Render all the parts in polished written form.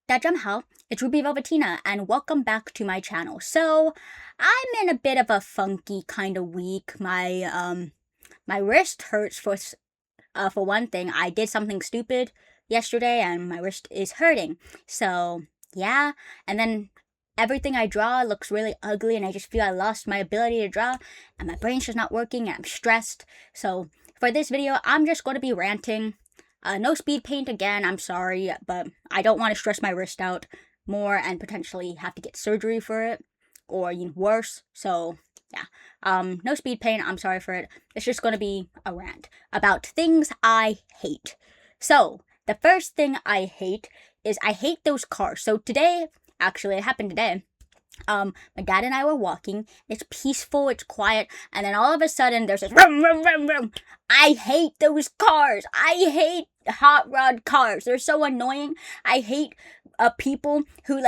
大家好, it's Ruby Velvetina, and welcome back to my channel. So, I'm in a bit of a funky kind of week. My wrist hurts for one thing. I did something stupid yesterday, and my wrist is hurting. So, yeah, and then everything I draw looks really ugly, and I just feel I lost my ability to draw, and my brain's just not working, and I'm stressed. So, for this video, I'm just going to be ranting. No speed paint again, I'm sorry, but I don't want to stress my wrist out more and potentially have to get surgery for it, or even worse. So, yeah. No speed paint, I'm sorry for it. It's just going to be a rant about things I hate. So, the first thing I hate is I hate those cars. So today, actually, it happened today. My dad and I were walking. It's peaceful, it's quiet, and then all of a sudden there's this vroom, vroom, vroom, vroom. I hate those cars. I hate hot rod cars. They're so annoying. I hate people who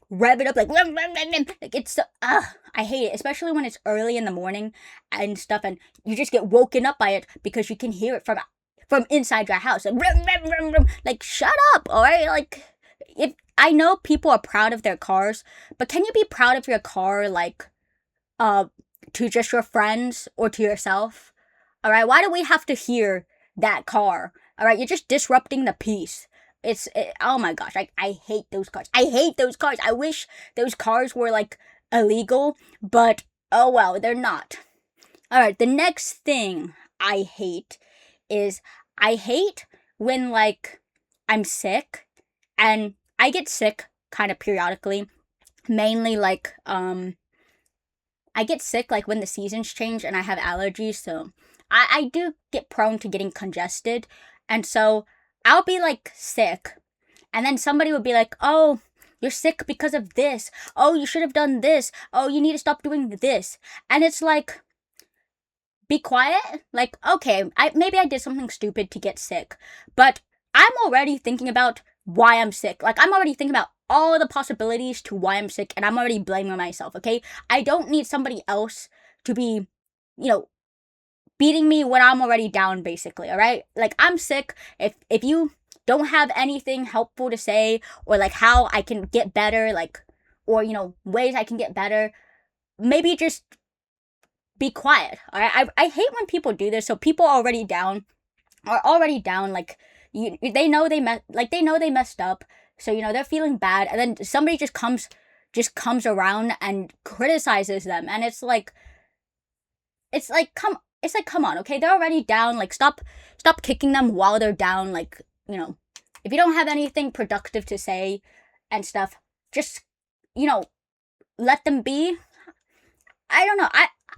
rev it up like vroom, vroom, vroom, vroom. Like it's I hate it, especially when it's early in the morning and stuff, and you just get woken up by it because you can hear it from inside your house. Like, vroom, vroom, vroom, vroom. Like shut up, all right? Like if I know people are proud of their cars, but can you be proud of your car, to just your friends or to yourself? All right, why do we have to hear that car? All right, you're just disrupting the peace. Oh my gosh, I hate those cars. I hate those cars. I wish those cars were, illegal, but oh well, they're not. All right, the next thing I hate is I hate when, I'm sick, and I get sick kind of periodically, mainly I get sick when the seasons change and I have allergies, so I do get prone to getting congested, and so I'll be sick, and then somebody would be like, oh, you're sick because of this, oh, you should have done this, oh, you need to stop doing this, and it's be quiet, okay, maybe I did something stupid to get sick, but I'm already thinking about why I'm sick. I'm already thinking about all the possibilities to why I'm sick, and I'm already blaming myself, okay? I don't need somebody else to be, beating me when I'm already down, basically, alright? I'm sick. If you don't have anything helpful to say, or, how I can get better, or, ways I can get better, maybe just be quiet, alright? I hate when people do this, so people are already down, they know they messed up, so they're feeling bad, and then somebody just comes around and criticizes them, and it's come on, okay, they're already down, stop kicking them while they're down, if you don't have anything productive to say and stuff, just let them be. I don't know,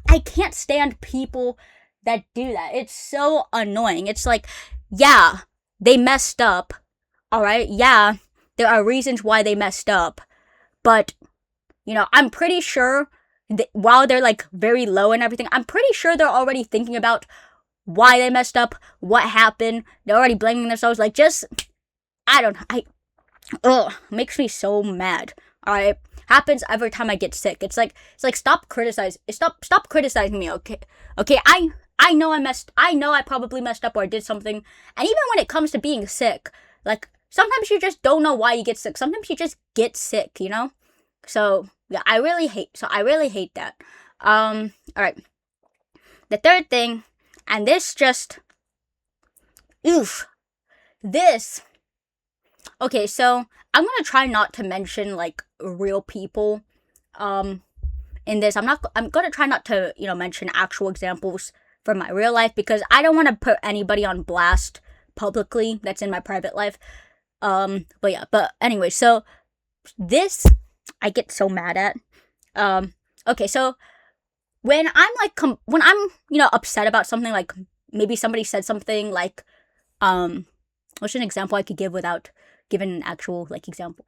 I can't stand people that do that. It's so annoying. It's yeah, they messed up, alright? Yeah, there are reasons why they messed up, but, I'm pretty sure that while they're, very low and everything, I'm pretty sure they're already thinking about why they messed up, what happened, they're already blaming themselves, I don't know, makes me so mad, alright? Happens every time I get sick. It's stop criticizing me, okay? Okay, I know I probably messed up or I did something. And even when it comes to being sick, sometimes you just don't know why you get sick. Sometimes you just get sick, So, yeah, I really hate that. Alright. The third thing, and this just, this. Okay, so I'm gonna try not to mention, real people, in this. I'm gonna try not to, mention actual examples from my real life, because I don't want to put anybody on blast publicly that's in my private life. But anyway, so this I get so mad at. Okay, so when I'm upset about something, maybe somebody said something what's an example I could give without giving an actual example?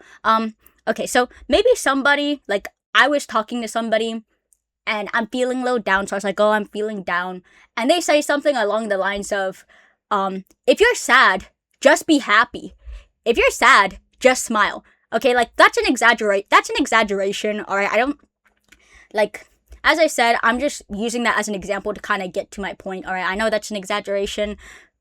Okay, so maybe somebody, I was talking to somebody and I'm feeling low down, so I was oh, I'm feeling down, and they say something along the lines of, if you're sad, just be happy. If you're sad, just smile. Okay, that's an exaggeration, alright? I don't, as I said, I'm just using that as an example to kind of get to my point, alright? I know that's an exaggeration,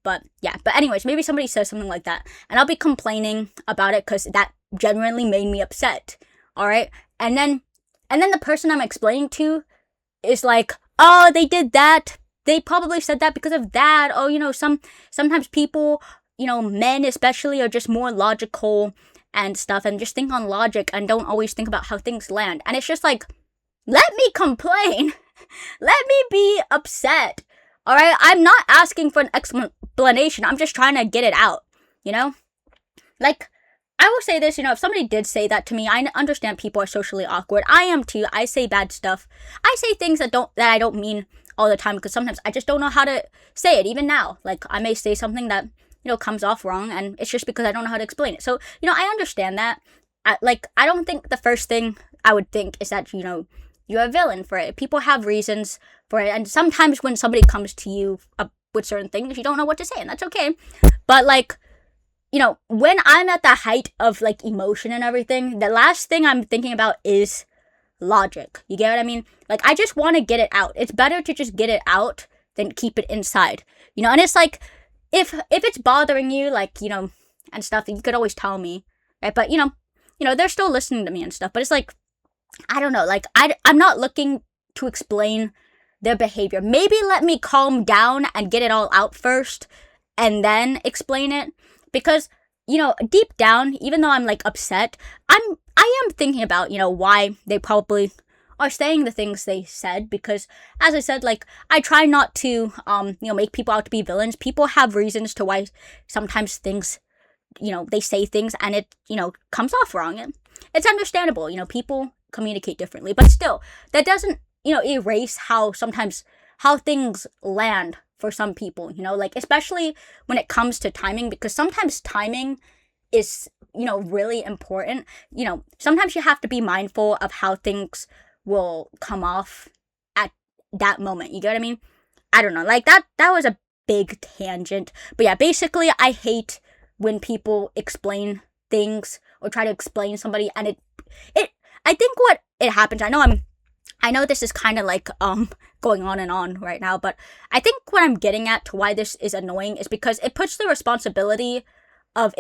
But yeah, but anyways, maybe somebody says something like that, and I'll be complaining about it because that genuinely made me upset. All right, and then the person I'm explaining to is like, oh, they did that. They probably said that because of that. Oh, sometimes people, men especially, are just more logical and stuff, and just think on logic and don't always think about how things land. And it's just like, let me complain. Let me be upset. All right, I'm not asking for an explanation. I'm just trying to get it out. Like, I will say this, if somebody did say that to me, I understand people are socially awkward. I am too. I say bad stuff. I say things that I don't mean all the time because sometimes I just don't know how to say it. Even now, like, I may say something that, comes off wrong, and it's just because I don't know how to explain it. So, I understand that. I don't think the first thing I would think is that, you're a villain for it. People have reasons for it, and sometimes when somebody comes to you with certain things, you don't know what to say, and that's okay. But, like, when I'm at the height of, like, emotion and everything, the last thing I'm thinking about is logic. You get what I mean? Like, I just want to get it out. It's better to just get it out than keep it inside. And it's like, if it's bothering you, like, and stuff, you could always tell me, right? But, they're still listening to me and stuff. But it's like, I don't know, like, I'm not looking to explain their behavior. Maybe let me calm down and get it all out first, and then explain it. Because, deep down, even though I'm, like, upset, I am thinking about, why they probably are saying the things they said. Because, as I said, like, I try not to, make people out to be villains. People have reasons to why sometimes things, they say things and it, comes off wrong. And it's understandable, people communicate differently. But still, that doesn't, erase how things land for some people, like, especially when it comes to timing, because sometimes timing is, really important. Sometimes you have to be mindful of how things will come off at that moment. You get what I mean? I don't know, like, that was a big tangent. But yeah, basically, I hate when people explain things or try to explain somebody, and I think what it happens, I know this is kind of like going on and on right now, but I think what I'm getting at to why this is annoying is because it puts the responsibility of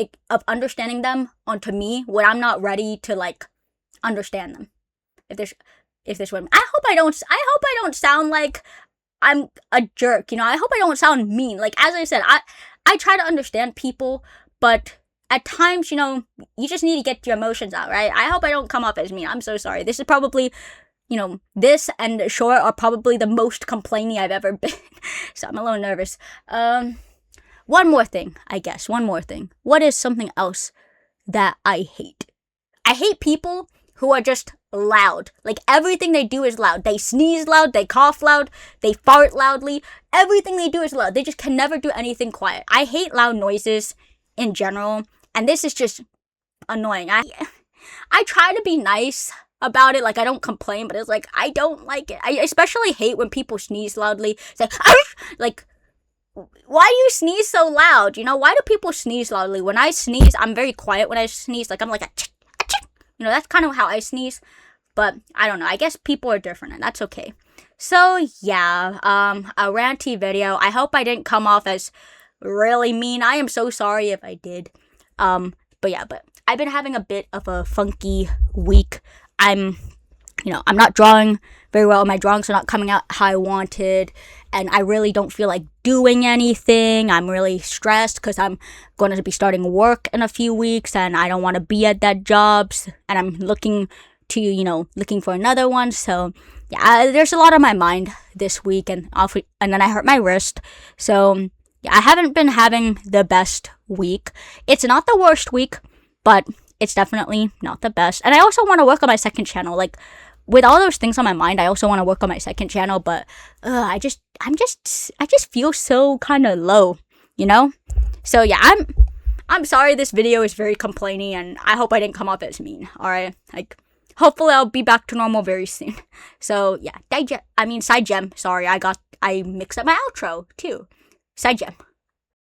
understanding them onto me when I'm not ready to, like, understand them. If there's one, I hope I don't sound like I'm a jerk. I hope I don't sound mean. Like, as I said, I try to understand people, but at times, you just need to get your emotions out, right? I hope I don't come off as mean. I'm so sorry. This is probably, this and Short are probably the most complaining I've ever been. So I'm a little nervous. One more thing. What is something else that I hate? I hate people who are just loud. Like, everything they do is loud. They sneeze loud, they cough loud, they fart loudly. Everything they do is loud. They just can never do anything quiet. I hate loud noises in general, and this is just annoying. I try to be nice about it, like, I don't complain, but it's like, I don't like it. I especially hate when people sneeze loudly. It's like, arf! Like, why do you sneeze so loud? Why do people sneeze loudly? When I sneeze, I'm very quiet when I sneeze. Like, I'm like, that's kind of how I sneeze. But I don't know. I guess people are different, and that's okay. So yeah, a ranty video. I hope I didn't come off as really mean. I am so sorry if I did. But yeah, but I've been having a bit of a funky week. I'm not drawing very well. My drawings are not coming out how I wanted, and I really don't feel like doing anything. I'm really stressed because I'm going to be starting work in a few weeks, and I don't want to be at that job, and I'm looking for another one. So yeah, there's a lot on my mind this week, and then I hurt my wrist. So yeah, I haven't been having the best week. It's not the worst week, but it's definitely not the best. And I also want to work on my second channel. Like, with all those things on my mind, I also want to work on my second channel, but I just feel so kind of low, So yeah, I'm sorry this video is very complaining, and I hope I didn't come off as mean. All right, like, hopefully I'll be back to normal very soon. So yeah, side gem. Sorry, I mixed up my outro too. Side gem.